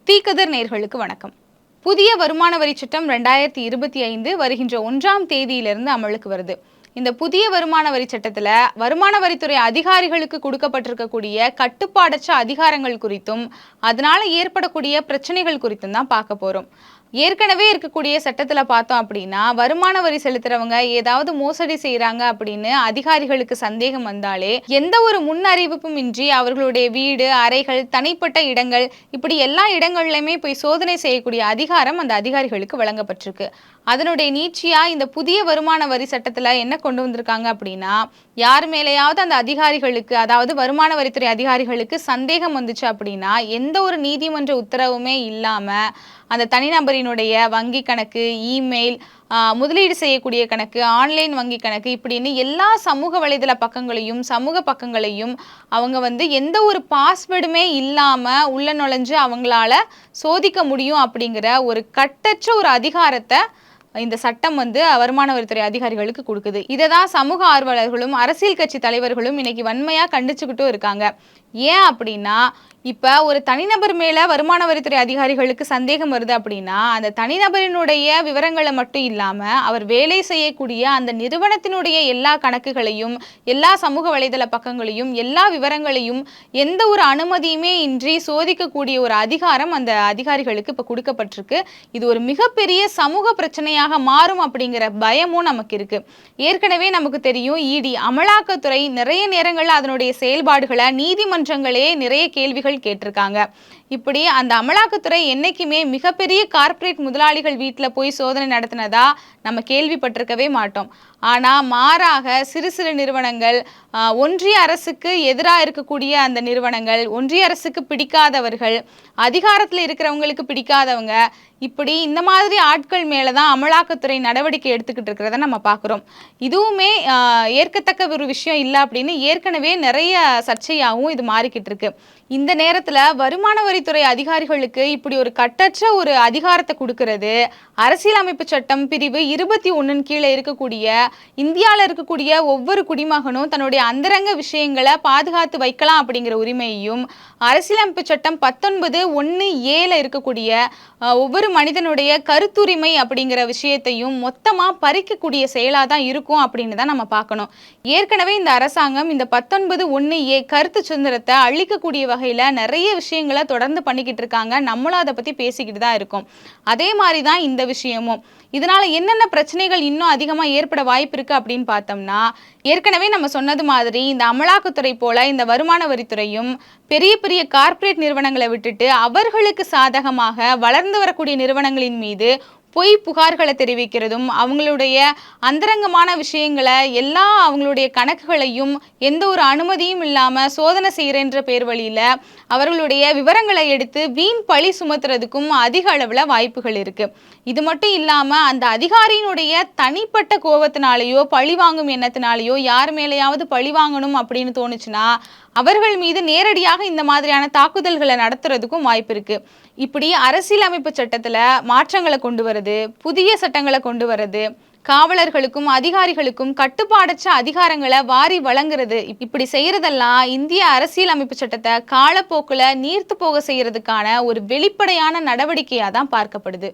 தீக்கதிர் நேயர்களுக்கு வணக்கம். புதிய வருமான வரி சட்டம் 2025 வருகின்ற 1ஆம் தேதியிலிருந்து அமலுக்கு வருது. இந்த புதிய வருமான வரி சட்டத்தில் வருமான வரித்துறை அதிகாரிகளுக்கு கொடுக்கப்பட்டிருக்கக்கூடிய கட்டுப்பாடற்ற அதிகாரங்கள் குறித்தும் அதனால ஏற்படக்கூடிய பிரச்சனைகள் குறித்தும் தான் பார்க்க போறோம். ஏற்கனவே இருக்கக்கூடிய சட்டத்தில் பார்த்தோம் அப்படின்னா, வருமான வரி செலுத்துறவங்க ஏதாவது மோசடி செய்கிறாங்க அப்படின்னு அதிகாரிகளுக்கு சந்தேகம் வந்தாலே எந்த ஒரு முன் அறிவிப்பும் இன்றி அவர்களுடைய வீடு, அறைகள், தனிப்பட்ட இடங்கள் இப்படி எல்லா இடங்கள்லையுமே போய் சோதனை செய்யக்கூடிய அதிகாரம் அந்த அதிகாரிகளுக்கு வழங்கப்பட்டிருக்கு. அதனுடைய நீட்சியா இந்த புதிய வருமான வரி சட்டத்தில் என்ன கொண்டு வந்திருக்காங்க அப்படின்னா, யார் மேலேயாவது அந்த அதிகாரிகளுக்கு, அதாவது வருமான வரித்துறை அதிகாரிகளுக்கு சந்தேகம் வந்துச்சு அப்படின்னா எந்த ஒரு நீதிமன்ற உத்தரவுமே இல்லாமல் அந்த தனிநபரினுடைய வங்கி கணக்கு, இமெயில், முதலீடு செய்யக்கூடிய கணக்கு, ஆன்லைன் வங்கி கணக்கு இப்படின்னு எல்லா சமூக வலைதள பக்கங்களையும் சமூக பக்கங்களையும் அவங்க எந்த ஒரு பாஸ்வேர்டுமே இல்லாமல் உள்ள நுழைஞ்சு அவங்களால சோதிக்க முடியும் அப்படிங்கிற ஒரு கட்டற்ற ஒரு அதிகாரத்தை இந்த சட்டம் வருமான வரித்துறை அதிகாரிகளுக்கு கொடுக்குது. இதை தான் சமூக ஆர்வலர்களும் அரசியல் கட்சி தலைவர்களும் இன்னைக்கு வன்மையாக கண்டிச்சுக்கிட்டும் இருக்காங்க. ஏன் அப்படின்னா, இப்போ ஒரு தனிநபர் மேலே வருமான வரித்துறை அதிகாரிகளுக்கு சந்தேகம் வருது அப்படின்னா, அந்த தனிநபரினுடைய விவரங்களை மட்டும் இல்லாமல் அவர் வேலை செய்யக்கூடிய அந்த நிறுவனத்தினுடைய எல்லா கணக்குகளையும், எல்லா சமூக வலைதள பக்கங்களையும், எல்லா விவரங்களையும் எந்த ஒரு அனுமதியுமே இன்றி சோதிக்கக்கூடிய ஒரு அதிகாரம் அந்த அதிகாரிகளுக்கு இப்போ கொடுக்கப்பட்டிருக்கு. இது ஒரு மிகப்பெரிய சமூக பிரச்சனையாக மாறும் அப்படிங்கிற பயமும் நமக்கு இருக்கு. ஏற்கனவே நமக்கு தெரியும், இடி அமலாக்கத்துறை நிறைய நேரங்களில் அதனுடைய செயல்பாடுகளை நீதிமன்றங்களே நிறைய கேள்விகள் கேட்டிருக்காங்க. இப்படி அந்த அமலாக்கத்துறை என்னைக்குமே மிகப்பெரிய கார்ப்பரேட் முதலாளிகள் வீட்டில் போய் சோதனை நடத்தினதா நம்ம கேள்விப்பட்டிருக்கவே மாட்டோம். ஆனால் மாறாக சிறு சிறு நிறுவனங்கள், ஒன்றிய அரசுக்கு எதிராக இருக்கக்கூடிய அந்த நிறுவனங்கள், ஒன்றிய அரசுக்கு பிடிக்காதவர்கள், அதிகாரத்தில் இருக்கிறவங்களுக்கு பிடிக்காதவங்க, இப்படி இந்த மாதிரி ஆட்கள் மேலே தான் அமலாக்கத்துறை நடவடிக்கை எடுத்துக்கிட்டு இருக்கிறத நம்ம பார்க்குறோம். இதுவுமே ஏற்கத்தக்க ஒரு விஷயம் இல்லை அப்படின்னு ஏற்கனவே நிறைய சர்ச்சையாகவும் இது மாறிக்கிட்டு இருக்கு. இந்த நேரத்தில் வருமான வரித்துறை அதிகாரிகளுக்கு இப்படி ஒரு கட்டற்ற ஒரு அதிகாரத்தை கொடுக்கறது அரசியலமைப்பு சட்டம் பிரிவு 21 கீழே இருக்கக்கூடிய இந்தியாவில் இருக்கக்கூடிய ஒவ்வொரு குடிமகனும் தன்னுடைய அந்தரங்க விஷயங்களை பாதுகாத்து வைக்கலாம் அப்படிங்கிற உரிமையையும், அரசியலமைப்பு சட்டம் 19(1)(a) இருக்கக்கூடிய ஒவ்வொரு மனிதனுடைய கருத்துரிமை அப்படிங்கிற விஷயத்தையும் மொத்தமாக பறிக்கக்கூடிய செயலாக தான் இருக்கும் அப்படின்னு தான் நம்ம பார்க்கணும். ஏற்கனவே இந்த அரசாங்கம் இந்த 19(1)(a) கருத்து சுதந்திரத்தை அழிக்கக்கூடிய வகையில் நிறைய விஷயங்களை தொடர்ந்து பண்ணிக்கிட்டு இருக்காங்க. நம்மளும் அதை பற்றி பேசிக்கிட்டு தான் இருக்கோம். அதே மாதிரி தான் இந்த விஷயமும். இதனால என்னென்ன பிரச்சனைகள் இன்னும் அதிகமாக ஏற்பட வாய்ப்பு இருக்கு அப்படின்னு பார்த்தோம்னா, ஏற்கனவே நம்ம சொன்னது மாதிரி இந்த அமலாக்கத்துறை போல இந்த வருமான வரித்துறையும் பெரிய பெரிய கார்ப்பரேட் நிறுவனங்களை விட்டுட்டு அவர்களுக்கு சாதகமாக வளர்ந்து வரக்கூடிய நிறுவனங்களின் மீது பொய் புகார்களை தெரிவிக்கிறதும், அவங்களுடைய அந்தரங்கமான விஷயங்களை எல்லா அவங்களுடைய கணக்குகளையும் எந்த ஒரு அனுமதியும் இல்லாமல் சோதனை செய்கிறன்ற பேர் வழியில் அவர்களுடைய விவரங்களை எடுத்து வீண் பழி சுமத்துறதுக்கும் அதிக அளவில் வாய்ப்புகள் இருக்குது. இது மட்டும் இல்லாமல் அந்த அதிகாரியினுடைய தனிப்பட்ட கோபத்தினாலேயோ பழி வாங்கும் எண்ணத்தினாலேயோ யார் மேலேயாவது பழி வாங்கணும் அப்படின்னு தோணுச்சுன்னா அவர்கள் மீது நேரடியாக இந்த மாதிரியான தாக்குதல்களை நடத்துறதுக்கும் வாய்ப்பு இருக்கு. இப்படி அரசியலமைப்பு சட்டத்தில் மாற்றங்களை கொண்டு வருது, புதிய சட்டங்களை கொண்டு வருது, காவலர்களுக்கும் அதிகாரிகளுக்கும் கட்டுப்பாடற்ற அதிகாரங்களை வாரி வழங்குறது, இப்படி செய்யறதெல்லாம் இந்திய அரசியலமைப்பு சட்டத்தை காலப்போக்கில் நீர்த்து போக செய்யறதுக்கான ஒரு வெளிப்படையான நடவடிக்கையாக தான் பார்க்கப்படுது.